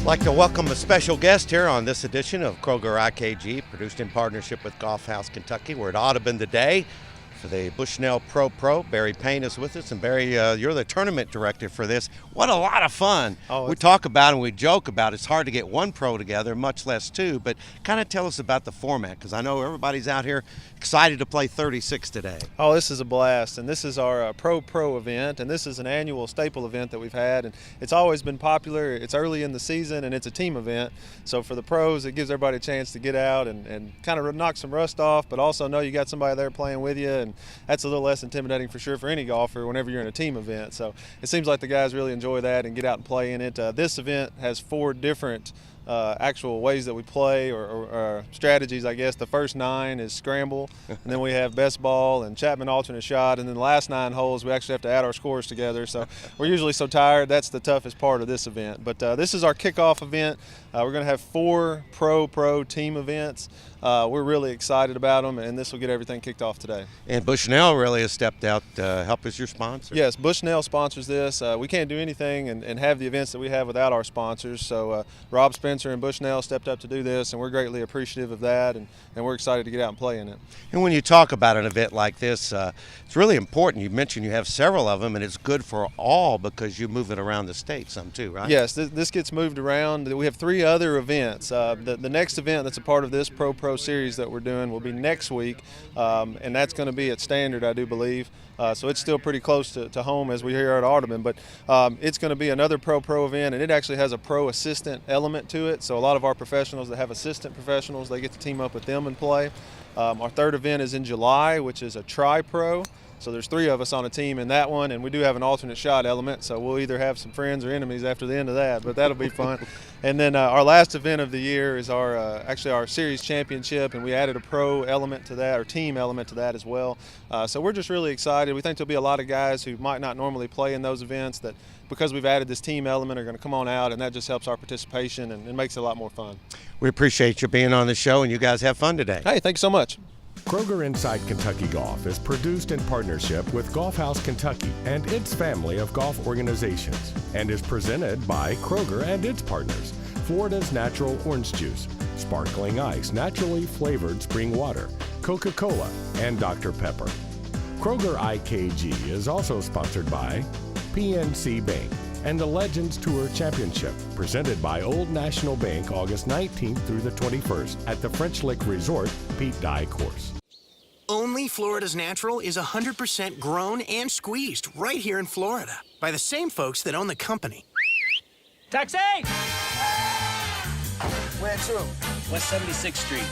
Like to welcome a special guest here on this edition of Kroger IKG, produced in partnership with Golf House Kentucky. We're at Audubon today for the Bushnell Pro. Barry Payne is with us, and Barry, you're the tournament director for this. What a lot of fun. We talk about and we joke about it's hard to get one pro together, much less two, but kind of tell us about the format, because I know everybody's out here excited to play 36 today. Oh, this is a blast, and this is our Pro event, and this is an annual staple event that we've had, and it's always been popular. It's early in the season, and it's a team event, so for the pros, it gives everybody a chance to get out and kind of knock some rust off, but also know you got somebody there playing with you, and that's a little less intimidating for sure for any golfer whenever you're in a team event. So it seems like the guys really enjoy that and get out and play in it. This event has 4 different actual ways that we play or strategies, I guess. The first 9 is scramble, and then we have best ball and Chapman alternate shot, and then the last 9 holes we actually have to add our scores together. So we're usually so tired. That's the toughest part of this event. But this is our kickoff event. We're going to have 4 pro team events. We're really excited about them, and this will get everything kicked off today. And Bushnell really has stepped out to help as your sponsor. Yes, Bushnell sponsors this. We can't do anything and have the events that we have without our sponsors. So Rob Spencer and Bushnell stepped up to do this, and we're greatly appreciative of that, and we're excited to get out and play in it. And when you talk about an event like this, it's really important. You mentioned you have several of them, and it's good for all because you move it around the state some too, right? Yes, this gets moved around. We have 3 other events. The next event that's a part of this Pro series that we're doing will be next week, and that's going to be at Standard, I do believe. So it's still pretty close to home as we here at Audubon, but it's going to be another pro event, and it actually has a pro assistant element to it. So a lot of our professionals that have assistant professionals, they get to team up with them and play. Our 3rd event is in July, which is a tri-pro. So there's 3 of us on a team in that one, and we do have an alternate shot element, so we'll either have some friends or enemies after the end of that, but that'll be fun. And then our last event of the year is actually our series championship, and we added a pro element to that, or team element to that as well. So we're just really excited. We think there'll be a lot of guys who might not normally play in those events that, because we've added this team element, are going to come on out, and that just helps our participation and it makes it a lot more fun. We appreciate you being on the show, and you guys have fun today. Hey, thank you so much. Kroger Inside Kentucky Golf is produced in partnership with Golf House Kentucky and its family of golf organizations, and is presented by Kroger and its partners, Florida's Natural Orange Juice, Sparkling Ice Naturally Flavored Spring Water, Coca-Cola, and Dr. Pepper. Kroger IKG is also sponsored by PNC Bank and the Legends Tour Championship, presented by Old National Bank August 19th through the 21st at the French Lick Resort, Pete Dye Course. Only Florida's Natural is 100% grown and squeezed right here in Florida by the same folks that own the company. Taxi! Where to? West 76th Street.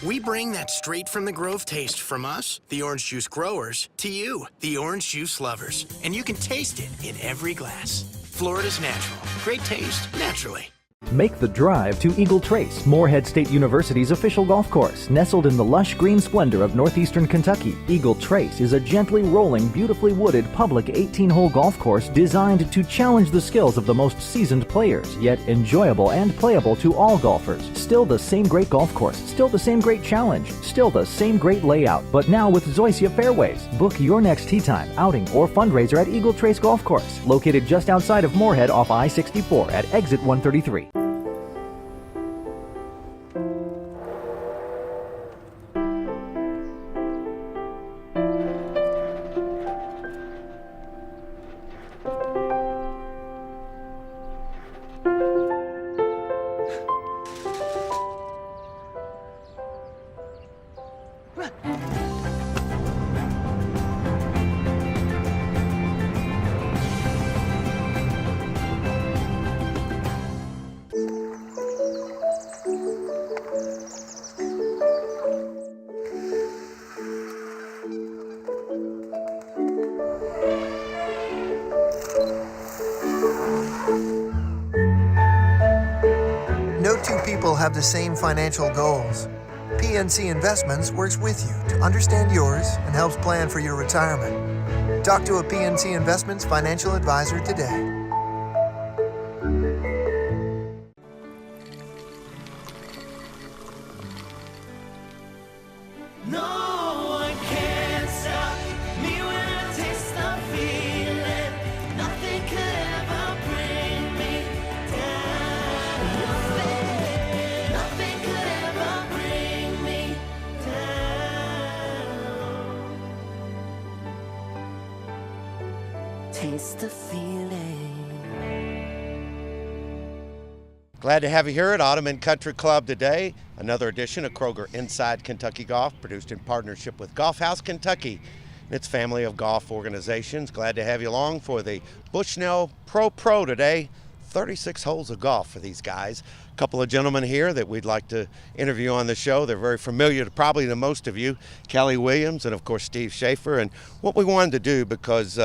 We bring that straight from the grove taste from us, the orange juice growers, to you, the orange juice lovers. And you can taste it in every glass. Florida's Natural. Great taste, naturally. Make the drive to Eagle Trace, Morehead State University's official golf course. Nestled in the lush green splendor of northeastern Kentucky, Eagle Trace is a gently rolling, beautifully wooded public 18-hole golf course designed to challenge the skills of the most seasoned players, yet enjoyable and playable to all golfers. Still the same great golf course, still the same great challenge, still the same great layout, but now with Zoysia fairways. Book your next tee time, outing, or fundraiser at Eagle Trace Golf Course, located just outside of Morehead off I-64 at exit 133. No 2 people have the same financial goals. PNC Investments works with you to understand yours and helps plan for your retirement. Talk to a PNC Investments financial advisor today. No one can stop me when I taste the taste the feeling. Glad to have you here at Ottoman Country Club today. Another edition of Kroger Inside Kentucky Golf, produced in partnership with Golf House Kentucky and its family of golf organizations. Glad to have you along for the Bushnell Pro today. 36 holes of golf for these guys. A couple of gentlemen here that we'd like to interview on the show. They're very familiar to probably to most of you. Kelly Williams and, of course, Steve Schaefer. And what we wanted to do, because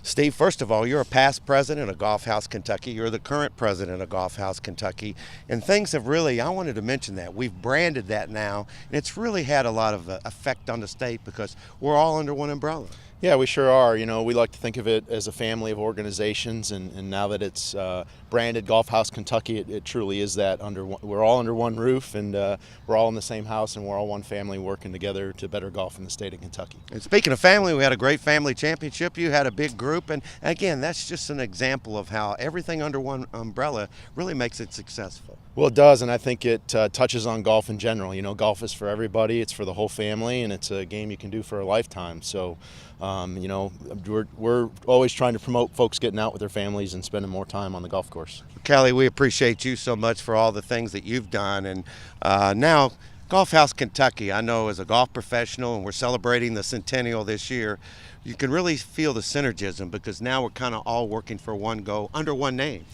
Steve, first of all, you're a past president of Golf House Kentucky. You're the current president of Golf House Kentucky. And things have really, I wanted to mention that. We've branded that now, and it's really had a lot of effect on the state because we're all under one umbrella. Yeah, we sure are. You know, we like to think of it as a family of organizations, and now that it's branded Golf House Kentucky, it truly is that. We're all under one roof, and we're all in the same house, and we're all one family working together to better golf in the state of Kentucky. And speaking of family, we had a great family championship. You had a big group, and again, that's just an example of how everything under one umbrella really makes it successful. Well, it does, and I think it touches on golf in general. You know, golf is for everybody. It's for the whole family, and it's a game you can do for a lifetime. So, you know, we're always trying to promote folks getting out with their families and spending more time on the golf course. Kelly, we appreciate you so much for all the things that you've done. And now, Golf House Kentucky, I know as a golf professional, and we're celebrating the centennial this year, you can really feel the synergism because now we're kind of all working for one goal under one name.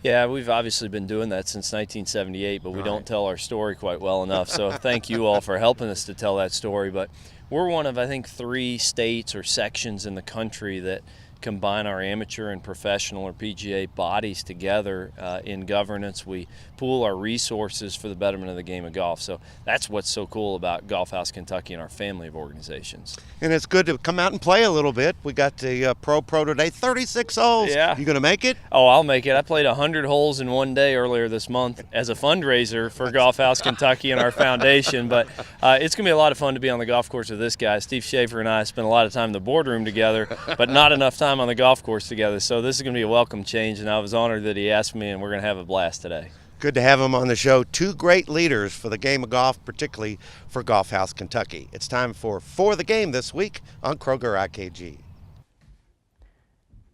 Yeah, we've obviously been doing that since 1978, but we don't tell our story quite well enough. So thank you all for helping us to tell that story. But we're one of, I think, 3 states or sections in the country that combine our amateur and professional or PGA bodies together in governance. We pool our resources for the betterment of the game of golf. So that's what's so cool about Golf House Kentucky and our family of organizations. And it's good to come out and play a little bit. We got the Pro today, 36 holes. Yeah. You going to make it? Oh, I'll make it. I played 100 holes in one day earlier this month as a fundraiser for Golf House Kentucky and our foundation. But it's going to be a lot of fun to be on the golf course with this guy. Steve Schaefer and I spent a lot of time in the boardroom together, but not enough time on the golf course together. So this is going to be a welcome change, and I was honored that he asked me, and we're going to have a blast today. Good to have him on the show. 2 great leaders for the game of golf, particularly for Golf House Kentucky. It's time for the Game this week on Kroger IKG.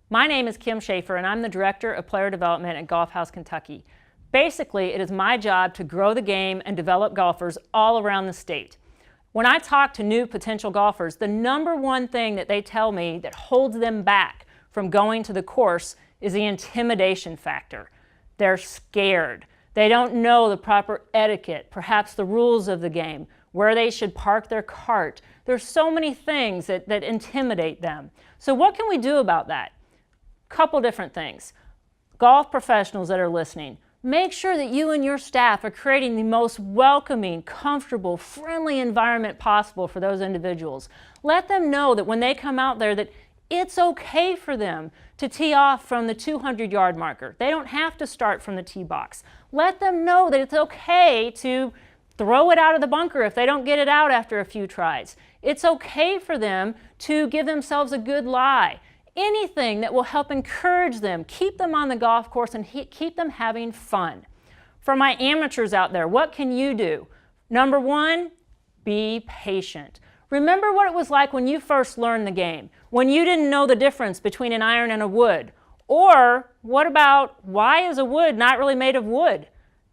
My name is Kim Schaefer, and I'm the Director of Player Development at Golf House Kentucky. Basically, it is my job to grow the game and develop golfers all around the state. When I talk to new potential golfers, the number one thing that they tell me that holds them back from going to the course is the intimidation factor. They're scared. They don't know the proper etiquette, perhaps the rules of the game, where they should park their cart. There's so many things that intimidate them. So what can we do about that? Couple different things. Golf professionals that are listening, make sure that you and your staff are creating the most welcoming, comfortable, friendly environment possible for those individuals. Let them know that when they come out there that it's okay for them to tee off from the 200-yard marker. They don't have to start from the tee box. Let them know that it's okay to throw it out of the bunker if they don't get it out after a few tries. It's okay for them to give themselves a good lie. Anything that will help encourage them, keep them on the golf course, and keep them having fun. For my amateurs out there, what can you do? Number 1, be patient. Remember what it was like when you first learned the game, when you didn't know the difference between an iron and a wood. Or what about, why is a wood not really made of wood?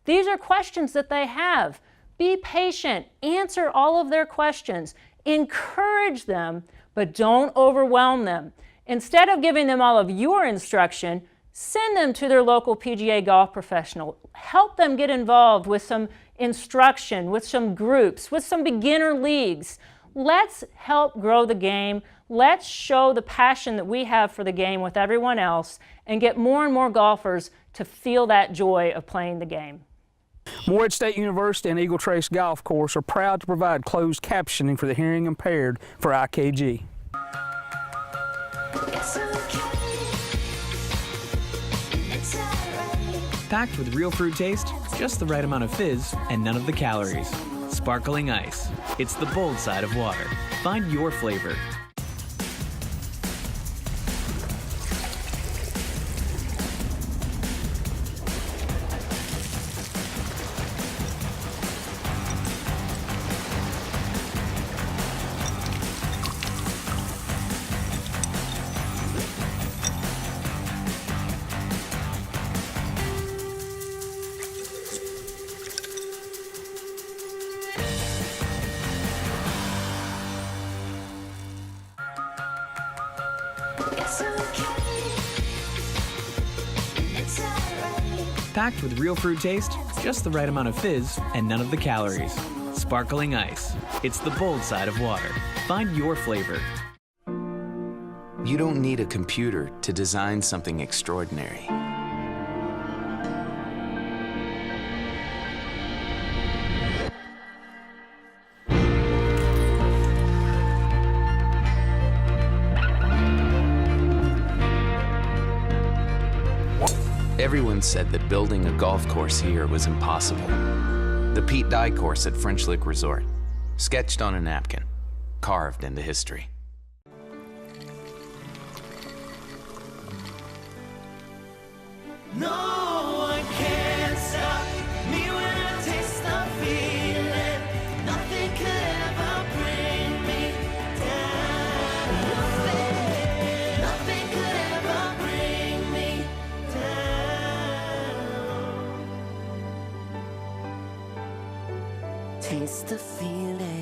These are questions that they have. Be patient, answer all of their questions, encourage them, but don't overwhelm them. Instead of giving them all of your instruction, send them to their local PGA golf professional. Help them get involved with some instruction, with some groups, with some beginner leagues. Let's help grow the game. Let's show the passion that we have for the game with everyone else and get more and more golfers to feel that joy of playing the game. Morehead State University and Eagle Trace Golf Course are proud to provide closed captioning for the hearing impaired for IKG. Packed with real fruit taste, just the right amount of fizz, and none of the calories. Sparkling ice. It's the bold side of water. Find your flavor. Packed with real fruit taste, just the right amount of fizz, and none of the calories. Sparkling ice. It's the bold side of water. Find your flavor. You don't need a computer to design something extraordinary. Everyone said that building a golf course here was impossible. The Pete Dye course at French Lick Resort, sketched on a napkin, carved into history. No one can stop me when I taste the feeling. Nothing could ever bring me down. Nothing could ever bring me down. Taste the feeling.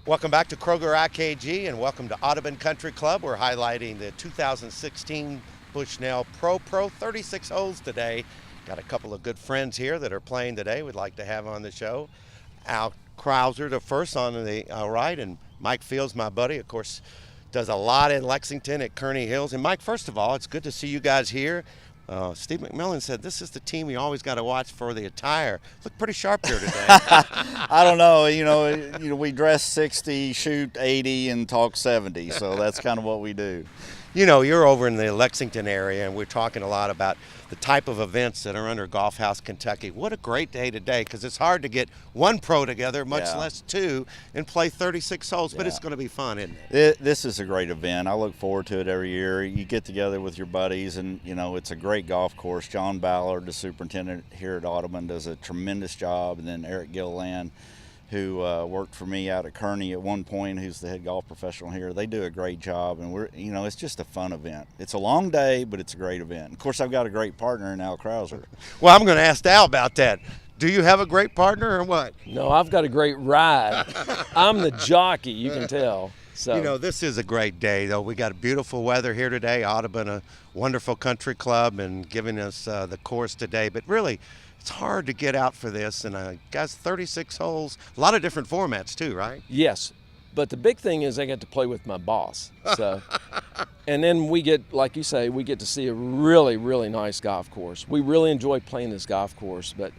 Welcome back to Kroger IKG and welcome to Audubon Country Club. We're highlighting the 2016 Bushnell Pro 36 holes today. Got a couple of good friends here that are playing today we'd like to have on the show. Al Krauser, the first on the right, and Mike Fields, my buddy, of course, does a lot in Lexington at Kearney Hills. And Mike, first of all, it's good to see you guys here. Steve McMillan said this is the team you always got to watch for the attire. Look pretty sharp here today. I don't know. You know, we dress 60, shoot 80, and talk 70. So that's kind of what we do. You know, you're over in the Lexington area, and we're talking a lot about the type of events that are under Golf House Kentucky. What a great day today, because it's hard to get one pro together, much less two, and play 36 holes, but it's going to be fun, isn't it? This is a great event. I look forward to it every year. You get together with your buddies, and, you know, it's a great golf course. John Ballard, the superintendent here at Audubon, does a tremendous job, and then Eric Gilliland, who worked for me out at Kearney at one point, who's the head golf professional here. They do a great job, and it's just a fun event. It's a long day, but it's a great event. Of course, I've got a great partner in Al Krauser. Well, I'm going to ask Al about that. Do you have a great partner or what? No, I've got a great ride. I'm the jockey, you can tell. So. You know, this is a great day, though. We got beautiful weather here today. Audubon, a wonderful country club, and giving us the course today. But really, it's hard to get out for this, and guys, 36 holes, a lot of different formats too, right? Yes, but the big thing is I get to play with my boss. So, and then we get, like you say, we get to see a really, really nice golf course. We really enjoy playing this golf course, but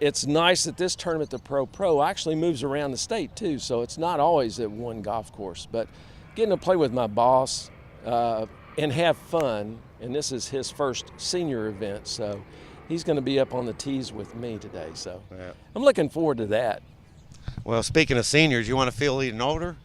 it's nice that this tournament, the Pro actually moves around the state too, so it's not always at one golf course. But getting to play with my boss and have fun, and this is his first senior event, so he's going to be up on the tees with me today, so I'm looking forward to that. Well, speaking of seniors, you want to feel even older?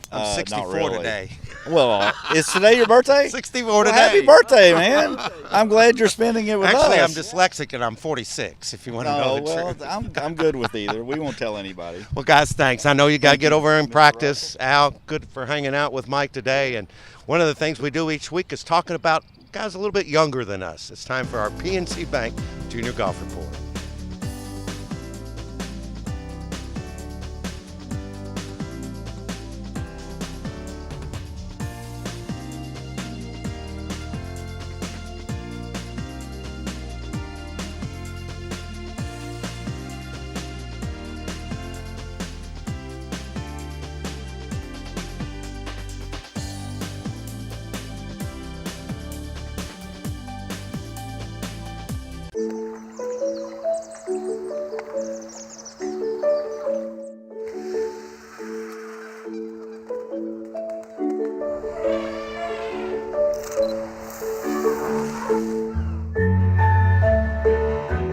I'm 64 not really. Today. Well, is today your birthday? 64 today. Happy birthday, man. I'm glad you're spending it with us. Actually, I'm dyslexic and I'm 46, if you want to know the truth. I'm good with either. We won't tell anybody. Well, guys, thanks. I know you got to get over and practice. Al, good for hanging out with Mike today. And one of the things we do each week is talking about guys a little bit younger than us. It's time for our PNC Bank Junior Golf Report.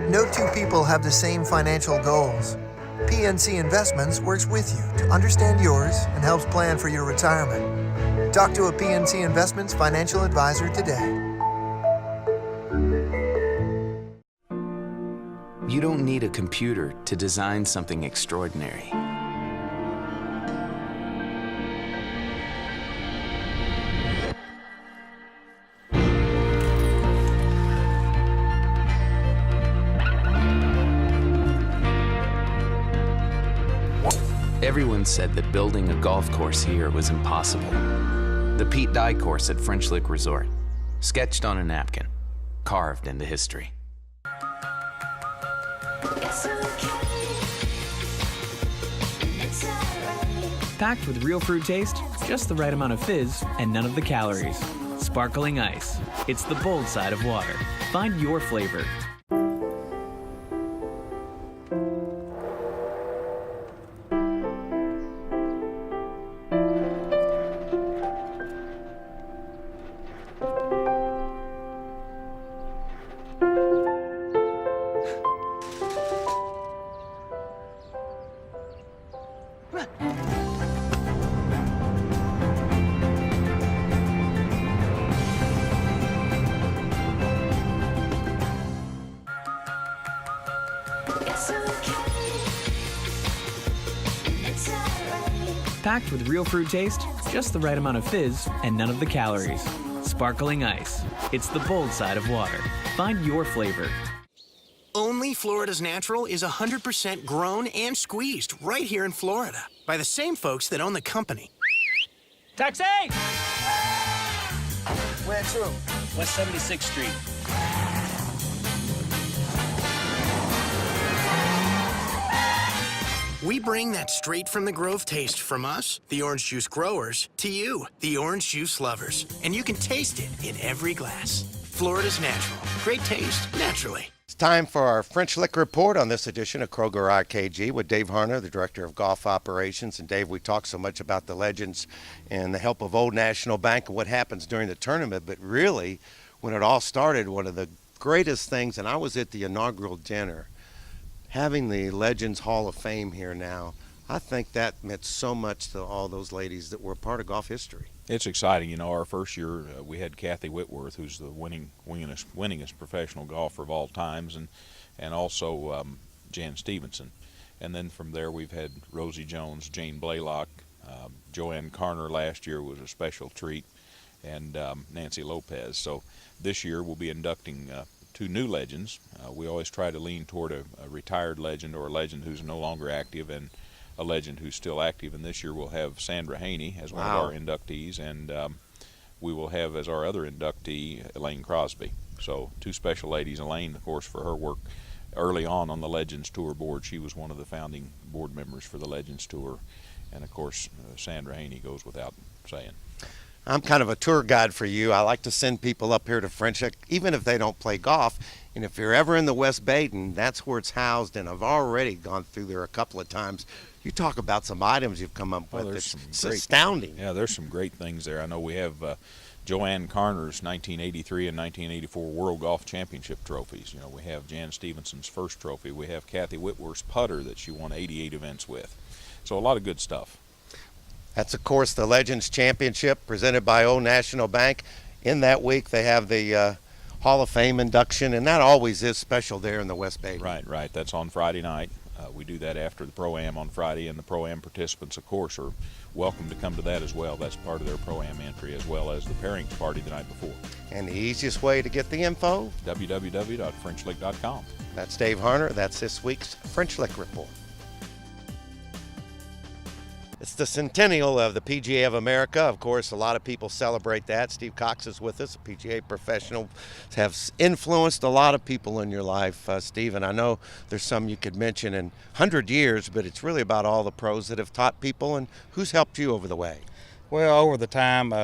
No two people have the same financial goals. PNC Investments works with you to understand yours and helps plan for your retirement. Talk to a PNC Investments financial advisor today. You don't need a computer to design something extraordinary. Everyone said that building a golf course here was impossible. The Pete Dye course at French Lick Resort, sketched on a napkin, carved into history. Packed with real fruit taste, just the right amount of fizz, and none of the calories. Sparkling ice. It's the bold side of water. Find your flavor. Packed with real fruit taste, just the right amount of fizz, and none of the calories. Sparkling ice. It's the bold side of water. Find your flavor. Only Florida's Natural is 100% grown and squeezed right here in Florida by the same folks that own the company. Taxi! Where to? West 76th Street. We bring that straight from the Grove taste from us, the orange juice growers, to you, the orange juice lovers. And you can taste it in every glass. Florida's Natural. Great taste, naturally. It's time for our French Lick Report on this edition of Kroger IKG with Dave Harner, the Director of Golf Operations. And Dave, we talk so much about the legends and the help of Old National Bank and what happens during the tournament, but really, when it all started, one of the greatest things, and I was at the inaugural dinner, having the Legends Hall of Fame here now, I think that meant so much to all those ladies that were a part of golf history. It's exciting. You know, our first year we had Kathy Whitworth, who's the winningest professional golfer of all times, and also Jan Stevenson. And then from there we've had Rosie Jones, Jane Blaylock, Joanne Carner last year was a special treat, and Nancy Lopez. So this year we'll be inducting two new legends. We always try to lean toward a retired legend or a legend who's no longer active and a legend who's still active. And this year we'll have Sandra Haney as one of our inductees, and we will have as our other inductee Elaine Crosby. So two special ladies. Elaine, of course, for her work early on the Legends Tour board. She was one of the founding board members for the Legends Tour. And of course, Sandra Haney goes without saying. I'm kind of a tour guide for you. I like to send people up here to French Lick, even if they don't play golf. And if you're ever in the West Baden, that's where it's housed. And I've already gone through there a couple of times. You talk about some items you've come up with. It's astounding. Yeah, there's some great things there. I know we have Joanne Carner's 1983 and 1984 World Golf Championship trophies. You know, we have Jan Stevenson's first trophy. We have Kathy Whitworth's putter that she won 88 events with. So a lot of good stuff. That's, of course, the Legends Championship presented by Old National Bank. In that week, they have the Hall of Fame induction, and that always is special there in the West Baden. Right. That's on Friday night. We do that after the Pro-Am on Friday, and the Pro-Am participants, of course, are welcome to come to that as well. That's part of their Pro-Am entry, as well as the pairings party the night before. And the easiest way to get the info? www.frenchlick.com. That's Dave Harner. That's this week's French Lick Report. It's the centennial of the PGA of America. Of course, a lot of people celebrate that. Steve Cox is with us, a PGA professional. Have influenced a lot of people in your life, Steve, and I know there's some you could mention in 100 years, but it's really about all the pros that have taught people, and who's helped you over the way? Well, over the time,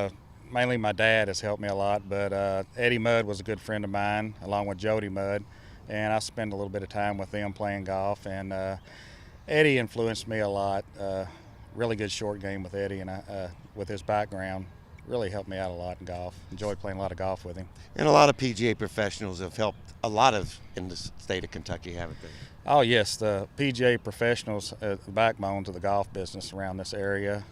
mainly my dad has helped me a lot, but Eddie Mudd was a good friend of mine, along with Jody Mudd, and I spend a little bit of time with them playing golf, and Eddie influenced me a lot. Really good short game with Eddie, and with his background, really helped me out a lot in golf. Enjoyed playing a lot of golf with him. And a lot of PGA professionals have helped a lot of in the state of Kentucky, haven't they? Oh yes, the PGA professionals are the backbones of the golf business around this area.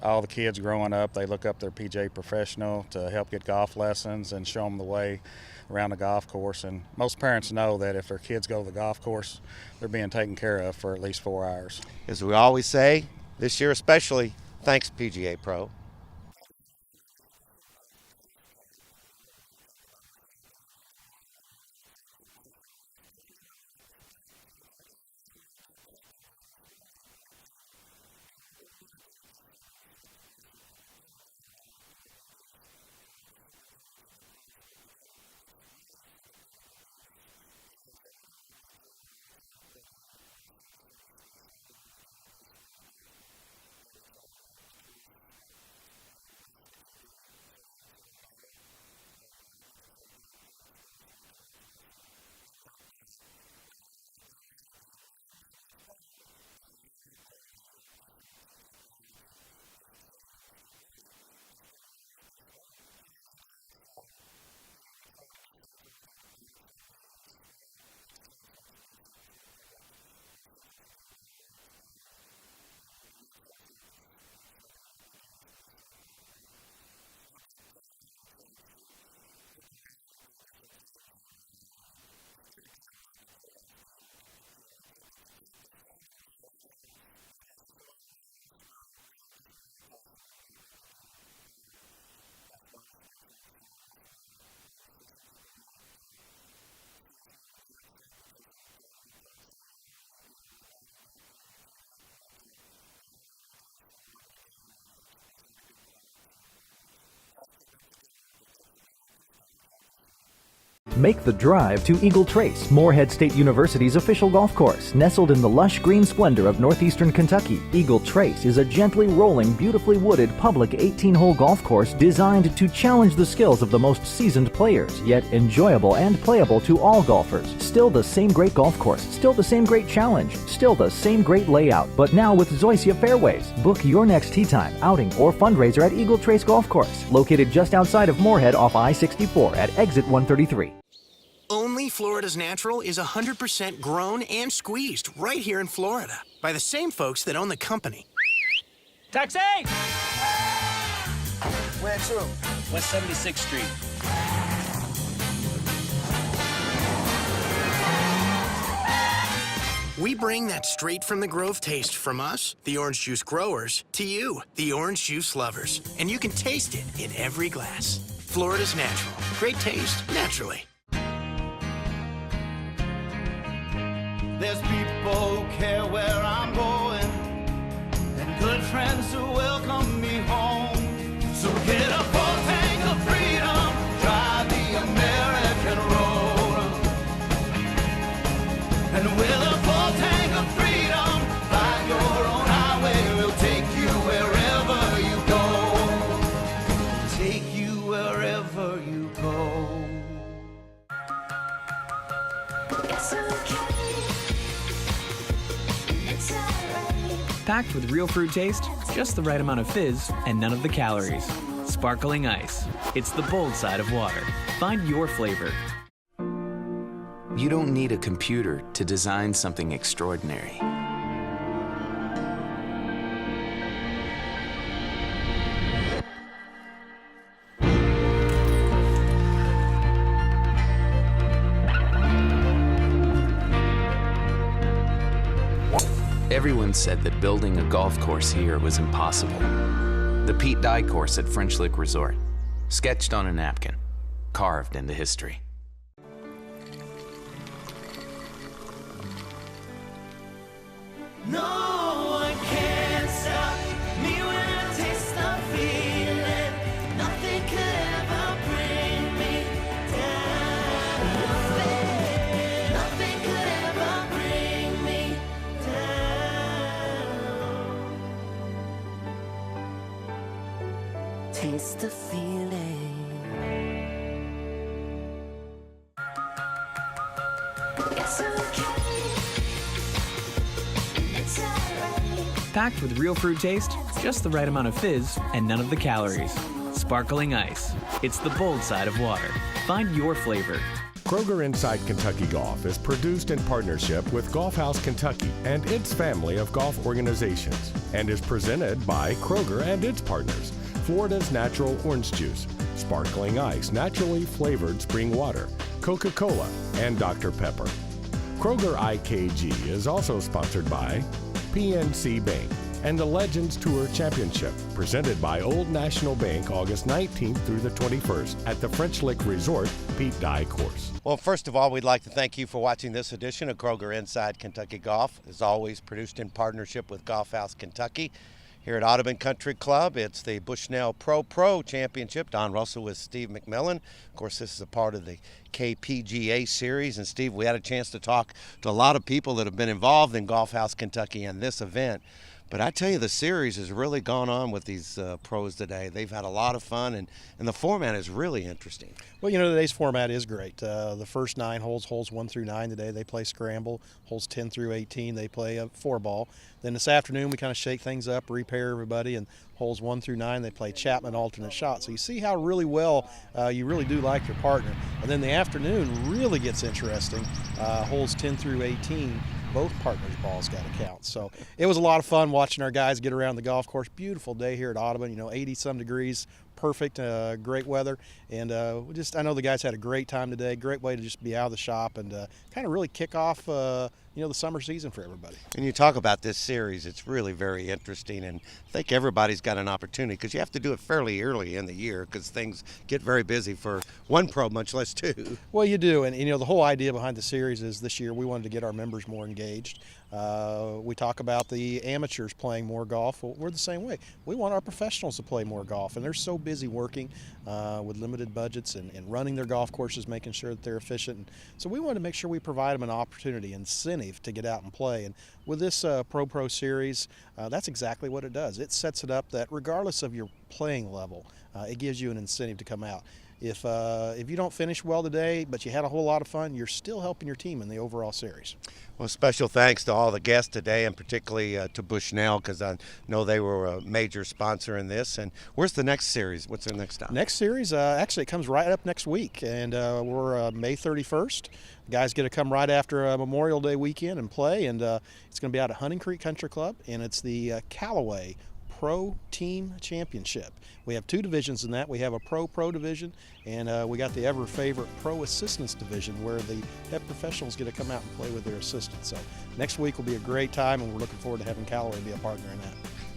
all the kids growing up, they look up their PGA professional to help get golf lessons and show them the way around the golf course. And most parents know that if their kids go to the golf course, they're being taken care of for at least 4 hours. As we always say, this year especially, thanks PGA Pro. Make the drive to Eagle Trace, Morehead State University's official golf course. Nestled in the lush green splendor of northeastern Kentucky, Eagle Trace is a gently rolling, beautifully wooded public 18-hole golf course designed to challenge the skills of the most seasoned players, yet enjoyable and playable to all golfers. Still the same great golf course, still the same great challenge, still the same great layout, but now with Zoysia fairways. Book your next tee time, outing, or fundraiser at Eagle Trace Golf Course, located just outside of Morehead off I-64 at exit 133. Only Florida's Natural is 100% grown and squeezed right here in Florida by the same folks that own the company. Taxi! Where to? West 76th Street. We bring that straight from the Grove taste from us, the orange juice growers, to you, the orange juice lovers. And you can taste it in every glass. Florida's Natural. Great taste, naturally. There's people who care where I'm going, and good friends who welcome me home. So get a full tank of freedom, drive the American road. And with a full tank of freedom, find your own highway. We'll take you wherever you go. Take you wherever you go. It's okay. Packed with real fruit taste, just the right amount of fizz, and none of the calories. Sparkling ice. It's the bold side of water. Find your flavor. You don't need a computer to design something extraordinary. Everyone said that building a golf course here was impossible. The Pete Dye course at French Lick Resort, sketched on a napkin, carved into history. No one can stop me when I taste the feeling. Nothing could ever bring me down. Nothing could ever bring me down. Taste the feeling. It's okay. It's alright. Packed with real fruit taste, just the right amount of fizz, and none of the calories. Sparkling ice. It's the bold side of water. Find your flavor. Kroger Inside Kentucky Golf is produced in partnership with Golf House Kentucky and its family of golf organizations and is presented by Kroger and its partners, Florida's Natural Orange Juice, Sparkling Ice Naturally Flavored Spring Water, Coca-Cola, and Dr. Pepper. Kroger IKG is also sponsored by PNC Bank and the Legends Tour Championship, presented by Old National Bank August 19th through the 21st at the French Lick Resort Pete Dye Course. Well, first of all, we'd like to thank you for watching this edition of Kroger Inside Kentucky Golf. As always, produced in partnership with Golf House Kentucky. Here at Audubon Country Club, it's the Bushnell Pro Championship. Don Russell with Steve McMillan. Of course, this is a part of the KPGA series. And Steve, we had a chance to talk to a lot of people that have been involved in Golf House Kentucky and this event. But I tell you, the series has really gone on with these pros today. They've had a lot of fun, and the format is really interesting. Well, you know, today's format is great. The first 9 holes 1 through 9 today, they play scramble. Holes 10 through 18, they play a 4-ball. Then this afternoon, we kind of shake things up, repair everybody, and holes 1 through 9, they play Chapman alternate shot. So you see how really well you really do like your partner. And then the afternoon really gets interesting. Holes 10 through 18, both partners' balls got to count. So it was a lot of fun watching our guys get around the golf course. Beautiful day here at Audubon, 80-some degrees, perfect, great weather. And I know the guys had a great time today. Great way to just be out of the shop and kind of really kick off, the summer season for everybody. And you talk about this series, it's really very interesting, and I think everybody's got an opportunity because you have to do it fairly early in the year because things get very busy for one pro, much less two. Well, you do, and the whole idea behind the series is this year we wanted to get our members more engaged. We talk about the amateurs playing more golf. Well, we're the same way. We want our professionals to play more golf, and they're so busy working with limited budgets and running their golf courses, making sure that they're efficient. And so we wanted to make sure we provide them an opportunity, incentive to get out and play. And with this Pro series, that's exactly what it does. It sets it up that regardless of your playing level, it gives you an incentive to come out. If you don't finish well today, but you had a whole lot of fun, you're still helping your team in the overall series. Well, special thanks to all the guests today, and particularly to Bushnell, because I know they were a major sponsor in this. And where's the next series? What's the next stop? Next series, actually, it comes right up next week, and we're May 31st. The guys get to come right after Memorial Day weekend and play, and it's going to be out at Hunting Creek Country Club, and it's the Callaway Pro Team Championship. We have 2 divisions in that. We have a Pro division, and we got the ever favorite Pro Assistants division where the head professionals get to come out and play with their assistants. So next week will be a great time, and we're looking forward to having Callaway be a partner in that.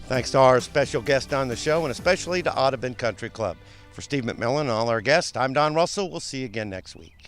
Thanks to our special guest on the show, and especially to Audubon Country Club. For Steve McMillan and all our guests, I'm Don Russell. We'll see you again next week.